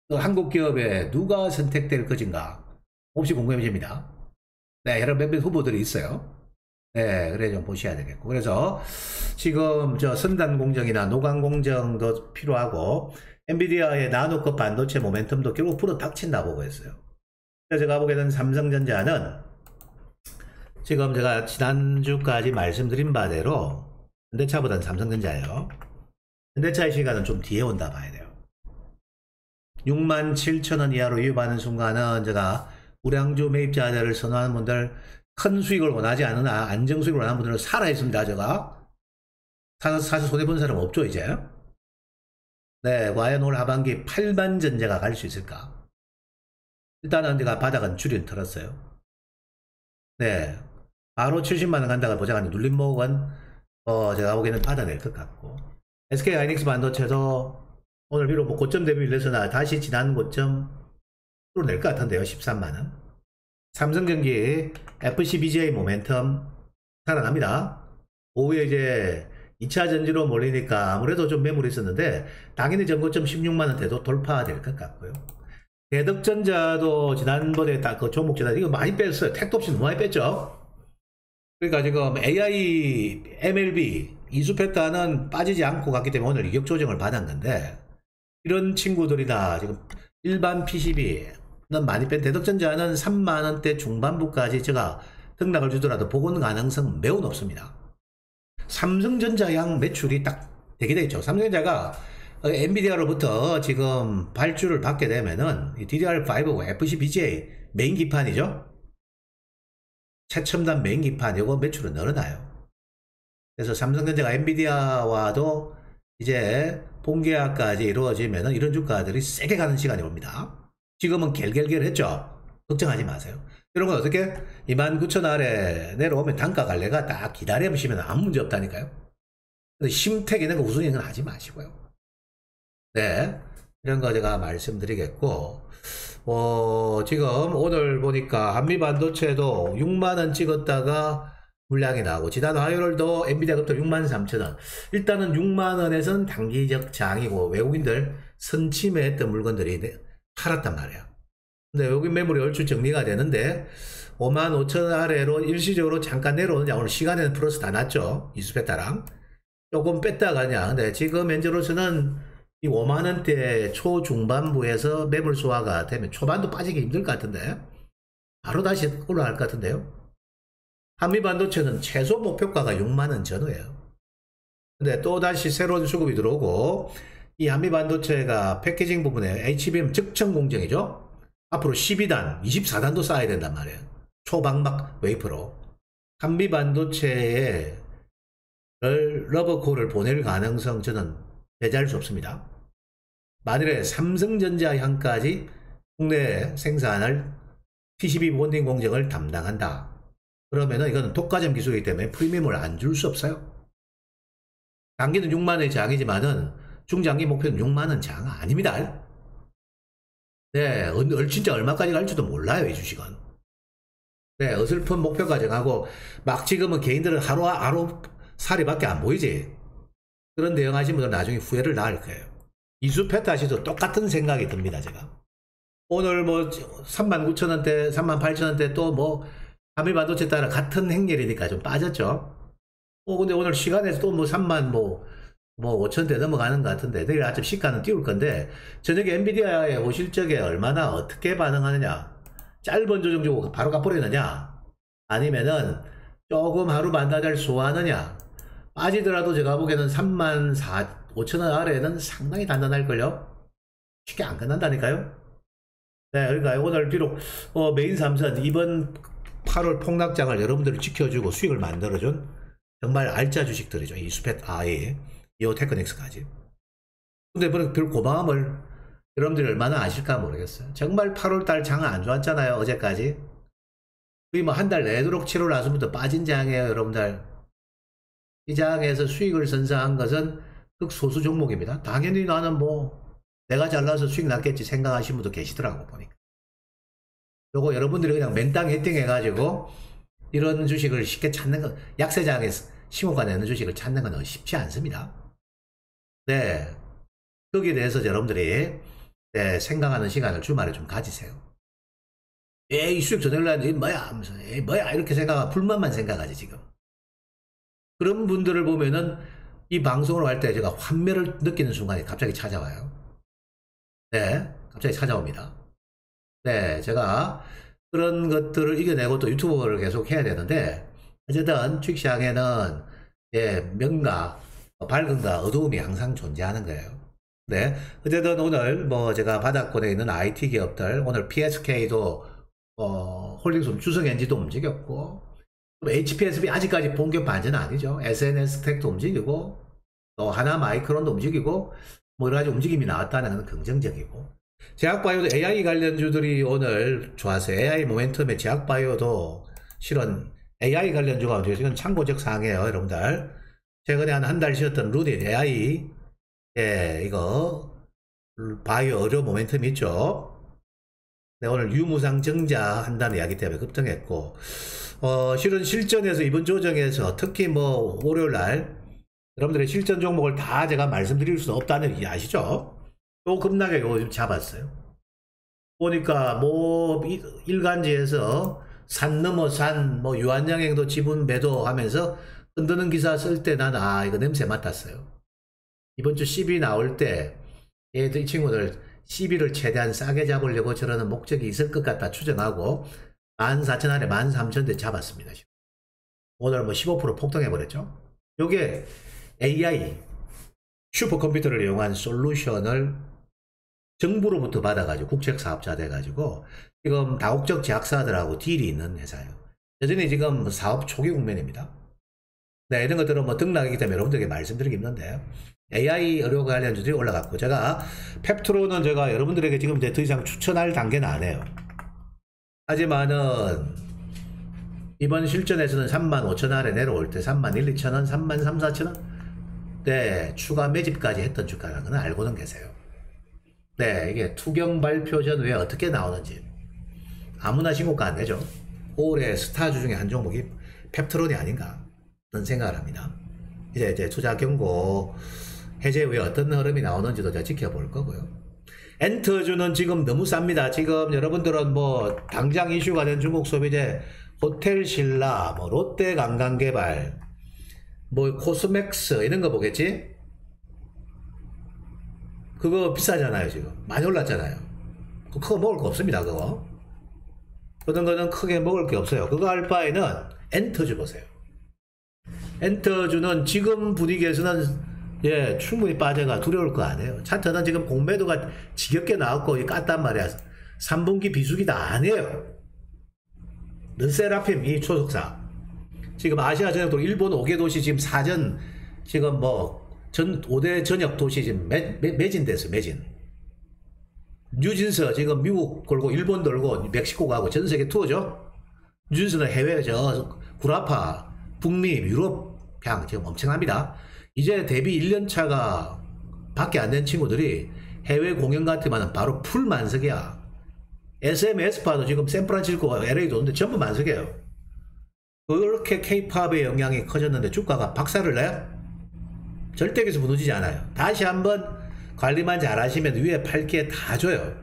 그 한국 기업에 누가 선택될 것인가 몹시 궁금해집니다. 네, 여러 몇몇 후보들이 있어요. 네, 그래 좀 보셔야 되겠고. 그래서 지금 저 선단 공정이나 노광 공정도 필요하고 엔비디아의 나노급 반도체 모멘텀도 결국 불어 닥친다 보고 있어요. 그래서 제가 보기에는 삼성전자는 지금 제가 지난주까지 말씀드린 바대로 현대차보다는 삼성전자예요. 현대차의 시간은 좀 뒤에 온다 봐야 돼요. 67,000원 이하로 위협하는 순간은 제가 우량주 매입자들을 선호하는 분들, 큰 수익을 원하지 않으나 안정 수익을 원하는 분들은 살아있습니다. 제가 사실 손해본 사람 없죠 이제. 네, 과연 올 하반기 8만 전제가 갈 수 있을까? 일단은 제가 바닥은 줄을 틀었어요. 네, 바로 70만원 간다가 보자간 눌림목은 제가 보기에는 받아낼 것 같고, SK 하이닉스 반도체도 오늘 비록 뭐 고점 대비 밀려서나 다시 지난 고점 뚫어낼 것 같은데요. 13만원. 삼성전기 FCBGA 모멘텀 살아납니다. 오후에 이제 2차 전지로 몰리니까 아무래도 좀 매물이 있었는데 당연히 전고점 16만원대도 돌파될 것 같고요. 대덕전자도 지난번에 딱 그 종목 지난 이거 많이 뺐어요. 택도 없이 너무 많이 뺐죠. 그러니까 지금 AI, MLB, 이수페타는 빠지지 않고 갔기 때문에 오늘 이격 조정을 받았는데 이런 친구들이나 지금 일반 PCB는 많이 뺀 대덕전자는 3만원대 중반부까지 제가 등락을 주더라도 복원 가능성 매우 높습니다. 삼성전자양 매출이 딱 되게 되겠죠. 삼성전자가 엔비디아로부터 지금 발주를 받게 되면은 DDR5고 FPGA 메인 기판이죠. 최첨단 메인 기판 이거 매출은 늘어나요. 그래서 삼성전자가 엔비디아와도 이제 본계약까지 이루어지면은 이런 주가들이 세게 가는 시간이 옵니다. 지금은 갤갤갤 했죠. 걱정하지 마세요. 이런 건 어떻게 29,000 아래 내려오면 단가 갈래가 딱 기다려보시면 아무 문제 없다니까요. 근데 심택 있는 거 우선인 건 하지 마시고요. 네, 이런 거 제가 말씀드리겠고, 지금 오늘 보니까 한미반도체도 6만원 찍었다가 물량이 나오고, 지난 화요일도 엔비디아부터 63,000원. 일단은 6만원에선 단기적 장이고, 외국인들 선침해했던 물건들이 팔았단 말이에요. 근데 여기 매물이 얼추 정리가 되는데 55,000원 아래로 일시적으로 잠깐 내려오느냐. 오늘 시간에는 플러스 다 났죠. 이수페타랑 조금 뺐다 가냐. 근데 지금 현재로서는 이 5만원대 초중반부에서 매물 소화가 되면 초반도 빠지기 힘들 것 같은데 바로 다시 올라갈 것 같은데요. 한미반도체는 최소 목표가가 6만원 전후예요. 근데 또 다시 새로운 수급이 들어오고 이 한미반도체가 패키징 부분에 HBM 즉청 공정이죠. 앞으로 12단, 24단도 쌓아야 된단 말이에요. 초방막 웨이프로. 한미반도체에 러버콜을 보낼 가능성 저는 배제할 수 없습니다. 만일에 삼성전자 향까지 국내에 생산할 PCB 본딩 공정을 담당한다. 그러면은 이거는 독과점 기술이기 때문에 프리미엄을 안 줄 수 없어요. 단기는 6만원의 장이지만은 중장기 목표는 6만원 장 아닙니다. 네, 진짜 얼마까지 갈지도 몰라요, 이 주식은. 네, 어설픈 목표가 정하고, 막 지금은 개인들은 하루 살이밖에 안 보이지. 그런 대응하신 분들은 나중에 후회를 낳을 거예요. 이수페타시도 똑같은 생각이 듭니다, 제가. 오늘 뭐, 39,000원대, 38,000원대 또 뭐, 한미반도체 따라 같은 행렬이니까 좀 빠졌죠. 근데 오늘 시간에서 또 뭐, 3만 뭐 5천대 넘어가는 것 같은데 내일 아침 시가는 띄울 건데 저녁에 엔비디아에 오실 적에 얼마나 어떻게 반응하느냐, 짧은 조정 주고 바로 갚버리느냐 아니면은 조금 하루 반나절 소화하느냐. 빠지더라도 제가 보기에는 34,500원 아래에는 상당히 단단할걸요. 쉽게 안 끝난다니까요. 네, 그러니까 오늘 비록 메인 삼선 이번 8월 폭락장을 여러분들이 지켜주고 수익을 만들어준 정말 알짜 주식들이죠. 이수펫, 이오테크닉스까지. 근데 별 고마움을 여러분들이 얼마나 아실까 모르겠어요. 정말 8월달 장 안 좋았잖아요. 어제까지. 거의 뭐 한 달 내도록 7월 나서부터 빠진 장이에요. 여러분들. 이 장에서 수익을 선사한 것은 극소수 종목입니다. 당연히 나는 뭐 내가 잘나서 수익 났겠지 생각하시는 분도 계시더라고 보니까. 요거 여러분들이 그냥 맨땅 헤딩 해가지고 이런 주식을 쉽게 찾는 건, 약세장에서 싱호가 내는 주식을 찾는 건 쉽지 않습니다. 네, 거기에 대해서 여러분들이 생각하는 시간을 주말에 좀 가지세요. 에이, 수익 전해려는데 뭐야 하면서 에이 뭐야 이렇게 생각하고 불만만 생각하지 지금. 그런 분들을 보면은 이 방송을 할 때 제가 환멸을 느끼는 순간이 갑자기 찾아와요. 네, 갑자기 찾아옵니다. 네, 제가 그런 것들을 이겨내고 또 유튜브를 계속 해야 되는데 어쨌든 주식시장에는 명과 밝음과 어두움이 항상 존재하는 거예요. 네, 어쨌든 오늘 뭐 제가 바닥권에 있는 IT 기업들, 오늘 PSK도 홀딩스 주성엔지도 움직였고, HPSB 아직까지 본격 반전은 아니죠. SNS텍도 움직이고, 또 하나마이크론도 움직이고, 뭐 여러 가지 움직임이 나왔다는 건 긍정적이고, 제약바이오도 AI 관련주들이 오늘 좋았어요. AI 모멘텀의 제약바이오도 실은 AI 관련주가 어디에서 이건 참고적 사항이에요, 여러분들. 최근에 한 달 쉬었던 루딘 AI, 이거 바이오 의료 모멘텀이 있죠. 네, 오늘 유무상 증자 한다는 이야기 때문에 급등했고, 실은 실전에서 이번 조정에서 특히 뭐 월요일날 여러분들의 실전 종목을 다 제가 말씀드릴 수 없다는 얘기 아시죠? 또 급락에 요즘 잡았어요. 보니까 뭐 일간지에서 산 넘어 산 뭐 유한양행도 지분 매도하면서 흔드는 기사 쓸 때 난 이거 냄새 맡았어요. 이번 주 10이 나올 때 얘들 이 친구들 10일을 최대한 싸게 잡으려고 저러는 목적이 있을 것 같다 추정하고 14,000 아래 13,000대 잡았습니다. 오늘 뭐 15% 폭등해버렸죠. 요게 AI 슈퍼컴퓨터를 이용한 솔루션을 정부로부터 받아가지고 국책사업자 돼가지고 지금 다국적 제약사들하고 딜이 있는 회사예요. 여전히 지금 사업 초기 국면입니다. 네, 이런 것들은 뭐 등락이기 때문에 여러분들에게 말씀드리기 힘든데 AI 의료 관련주들이 올라갔고 제가 펩트로는 제가 여러분들에게 지금 이제 더 이상 추천할 단계는 안 해요. 하지만은 이번 실전에서는 35,000원 아래 내려올 때 31,2,000원, 33,4,000원 네, 추가 매집까지 했던 주가라는 건 알고는 계세요. 네, 이게 투경 발표 전 왜 어떻게 나오는지 아무나 신고가 안 내죠. 올해 스타주 중에 한 종목이 펩트론이 아닌가 그런 생각을 합니다. 이제 투자 경고 해제 후에 어떤 흐름이 나오는지도 제가 지켜볼 거고요. 엔터주는 지금 너무 쌉니다. 지금 여러분들은 뭐 당장 이슈가 된 중국 소비재 호텔신라, 뭐 롯데관광개발, 뭐 코스맥스 이런 거 보겠지? 그거 비싸잖아요. 지금 많이 올랐잖아요. 그거 먹을 거 없습니다. 그거 그런 거는 크게 먹을 게 없어요. 그거 할 바에는 엔터주 보세요. 엔터주는 지금 분위기에서는 예, 충분히 빠져가 두려울 거 아니에요. 차트는 지금 공매도가 지겹게 나왔고 깠단 말이야. 3분기 비수기다 아니에요. 르세라핌 이 초석사 지금 아시아 전역도 일본 5개 도시 지금 사전 지금 뭐 5대 전역 도시 지금 매진됐어요. 매진. 뉴진스 지금 미국 걸고 일본 돌고 멕시코 가고 전 세계 투어죠. 뉴진스는 해외 저 구라파 북미 유럽 향 지금 엄청납니다. 이제 데뷔 1년차가 밖에 안 된 친구들이 해외 공연 같으면 바로 풀 만석이야. SM 에스파도 지금 샌프란시스코 LA도 오는데 전부 만석이에요. 그렇게 K-팝의 영향이 커졌는데 주가가 박살을 내요? 절대 여기서 무너지지 않아요. 다시 한번 관리만 잘 하시면 위에 8기에 다 줘요.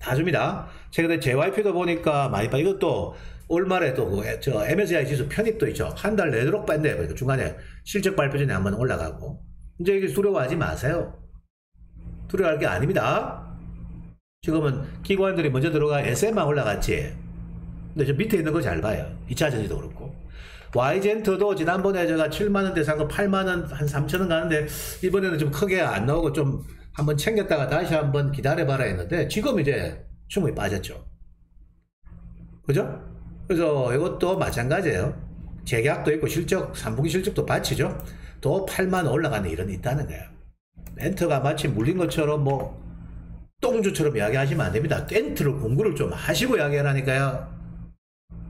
다 줍니다. 최근에 JYP도 보니까 많이 빠. 이것도 올말에 또 저 MSCI 지수 편입도 있죠. 한 달 내도록 뺐네요. 그러니까 중간에 실적 발표 전에 한번 올라가고. 이제 이게 두려워하지 마세요. 두려워할 게 아닙니다. 지금은 기관들이 먼저 들어가 SM만 올라갔지. 근데 저 밑에 있는 거 잘 봐요. 2차전지도 그렇고. Y젠터도 지난번에 제가 7만원대 산 거 8만원 한 3천원 가는데 이번에는 좀 크게 안 나오고 좀 한번 챙겼다가 다시 한번 기다려봐라 했는데 지금 이제 충분히 빠졌죠. 그죠? 그래서 이것도 마찬가지예요. 재계약도 있고 실적 3분기 실적도 받치죠. 또 8만원 올라가는 일은 있다는 거예요. 엔터가 마치 물린 것처럼 뭐 똥주처럼 이야기하시면 안 됩니다. 엔터를 공부를 좀 하시고 이야기하라니까요.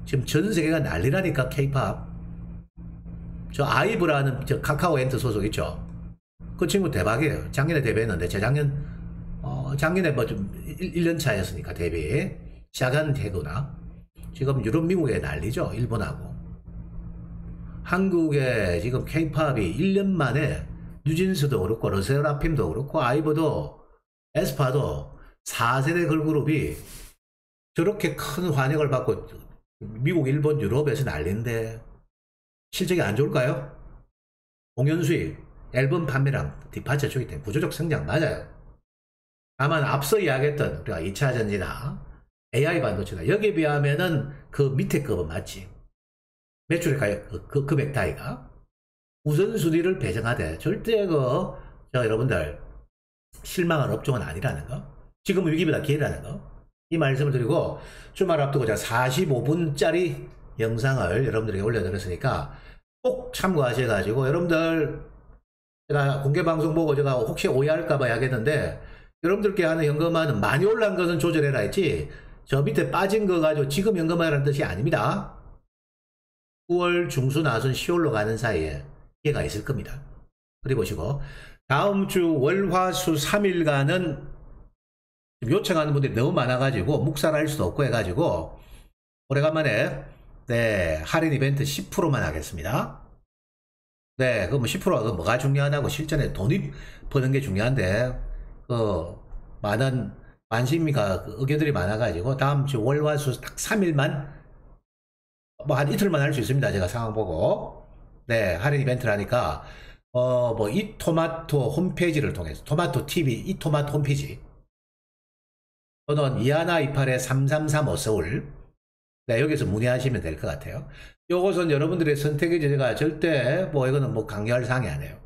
지금 전 세계가 난리라니까. K-팝 저 아이브라는 저 카카오 엔터 소속 있죠. 그 친구 대박이에요. 작년에 데뷔했는데 재작년 작년에 뭐 좀 1년 차였으니까 데뷔 시작한 해구나. 지금 유럽 미국에 난리죠. 일본하고. 한국에 지금 K-팝이 1년 만에 뉴진스도 그렇고 르세라핌도 그렇고 아이브도 에스파도 4세대 걸그룹이 저렇게 큰 환영을 받고 미국, 일본, 유럽에서 난리인데 실적이 안 좋을까요? 공연 수익, 앨범 판매량 뒷받쳐 주기 때문에 구조적 성장 맞아요. 다만 앞서 이야기했던 우리가 2차전지나 AI 반도체나 여기에 비하면은 그 밑에 급은 맞지. 매출의 가격, 그 금액 따위가 우선순위를 배정하되 절대 여러분들 실망할 업종은 아니라는 거. 지금은 위기보다 기회라는 거. 이 말씀을 드리고 주말 앞두고 제가 45분짜리 영상을 여러분들에게 올려드렸으니까 꼭 참고하셔가지고 여러분들 제가 공개방송 보고 제가 혹시 오해할까봐 이야기했는데 여러분들께 하는 현금화는 많이 올라간 것은 조절해라 했지 저 밑에 빠진 거 가지고 지금 현금화라는 뜻이 아닙니다. 9월 중순 하순 10월로 가는 사이에 기회가 있을 겁니다. 그리 보시고 다음 주 월화수 3일간은 요청하는 분들이 너무 많아가지고 묵살할 수도 없고 해가지고 오래간만에 네, 할인 이벤트 10%만 하겠습니다. 네, 그뭐 10%가 뭐가 중요하다고 실전에 돈이 버는 게 중요한데, 그, 많은 관심이가 그 의견들이 많아가지고, 다음 주 월화수 딱 3일만, 뭐 한 이틀만 할 수 있습니다. 제가 상황 보고. 네, 할인 이벤트를 하니까, 뭐, 이토마토 홈페이지를 통해서, 토마토 TV, 이토마토 홈페이지, 또는 2128-3335 서울, 네, 여기서 문의하시면 될 것 같아요. 요것은 여러분들의 선택이지 제가 절대 뭐 이거는 뭐 강요할 사항이 아니에요.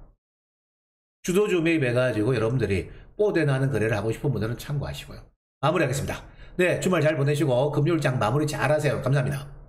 주도주 매입해가지고 여러분들이 뽀대 나는 거래를 하고 싶은 분들은 참고하시고요. 마무리하겠습니다. 네, 주말 잘 보내시고 금요일장 마무리 잘 하세요. 감사합니다.